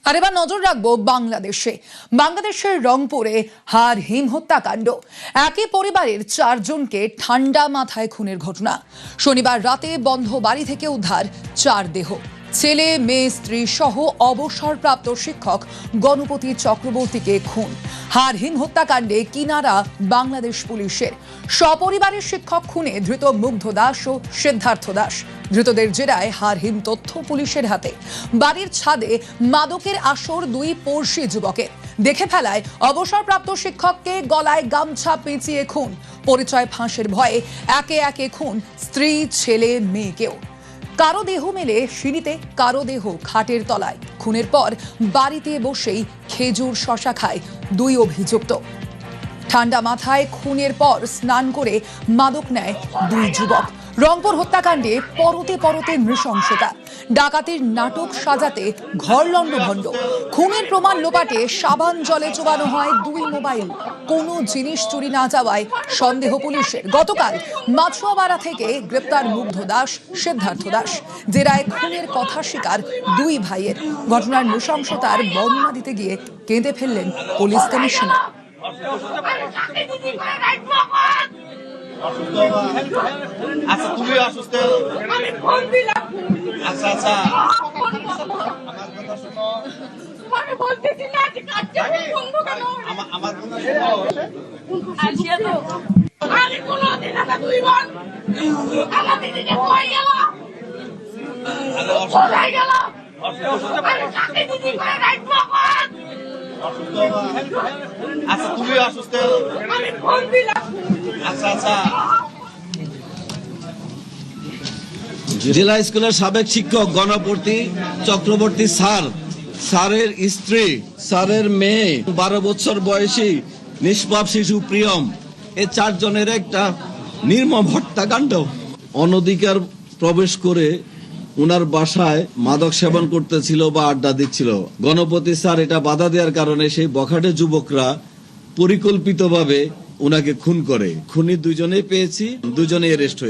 আর এবার নজর রাখবো বাংলাদেশের রংপুরে হারহিম হত্যাকাণ্ড। একই পরিবারের 4 জনকে ঠান্ডা মাথায় খুনের ঘটনা। শনিবার রাতে বন্ধ বাড়ি থেকে উদ্ধার 4 দেহ। ছেলে, মেয়ে, স্ত্রী সহ অবসরপ্রাপ্ত শিক্ষক গণপতি চক্রবর্তীকে খুন। হারহিম হত্যাকাণ্ডে কিনারা বাংলাদেশ পুলিশের। সপরিবারের শিক্ষক খুনে ধৃত মুগ্ধ দাস ও সিদ্ধার্থ দাস। ধৃতদের জেরায় হারহিম তথ্য পুলিশের হাতে। বাড়ির ছাদে মাদকের আসর 2 পড়শি যুবকের। দেখে ফেলায় অবসরপ্রাপ্ত শিক্ষককে গলায় গামছা পেঁচিয়ে খুন। পরিচয় ফাঁসের ভয়ে একে একে খুন স্ত্রী, ছেলে, মেয়েকেও। কারো দেহ মেলে সিঁড়িতে, কারো দেহ খাটের তলায়। খুনের পর বাড়িতে বসেই খেজুর শশা খায় 2 অভিযুক্ত। ঠান্ডা মাথায় খুনের পর স্নান করে মাদক নেয় 2 যুবক। রংপুর হত্যাকাণ্ডে পরতে পরতে নৃশংসতা। ডাকাতির নাটক সাজাতে ঘর লণ্ডভণ্ড। খুনের প্রমাণ লোপাটে সাবান জলে চোবানো হয় 2 মোবাইল। কোনো জিনিস চুরি না যাওয়ায় সন্দেহ পুলিশের। গতকাল মাছুয়াবাড়া থেকে গ্রেপ্তার মুগ্ধ দাস, সিদ্ধার্থ দাস। জেরায় খুনের কথা স্বীকার 2 ভাইয়ের। ঘটনার নৃশংসতার বর্ণনা দিতে গিয়ে কেঁদে ফেললেন পুলিশ কমিশনার। আচ্ছা, তুমি অসুস্থ, আমি ফোন দিলাম। আচ্ছা আচ্ছা, আমি বলতেছি না যে কাটতে বন্ধ কেন? আমার কথা শোনো। আসিয়া তো আমি কোনোদিন না 2 বার আমার দিদিকে কই গেল, কোথায় গেল? আমি কাকে দিদি করে রাখবো এখন? আচ্ছা, তুমি অসুস্থ, আমি ফোন দিলাম। আচ্ছা আচ্ছা। জেলা স্কুলের সাবেক শিক্ষক গণপতি চক্রবর্তী স্যারের স্ত্রী, স্যারের মেয়ে, 12 বছর বয়সী নিষ্পাপ শিশু প্রিয়ম, এই 4 জনের একটা নির্মম হত্যাকাণ্ড। অনধিকার প্রবেশ করে উনার বাসায় মাদক সেবন করতেছিল বা আড্ডা দিচ্ছিল। গণপতি স্যার এটা বাধা দেওয়ার কারণে সেই বখাটে যুবকরা পরিকল্পিতভাবে উনাকে খুন করে। খুনি 2 জনেই পেয়েছি, 2 জনেই অ্যারেস্ট হয়েছে।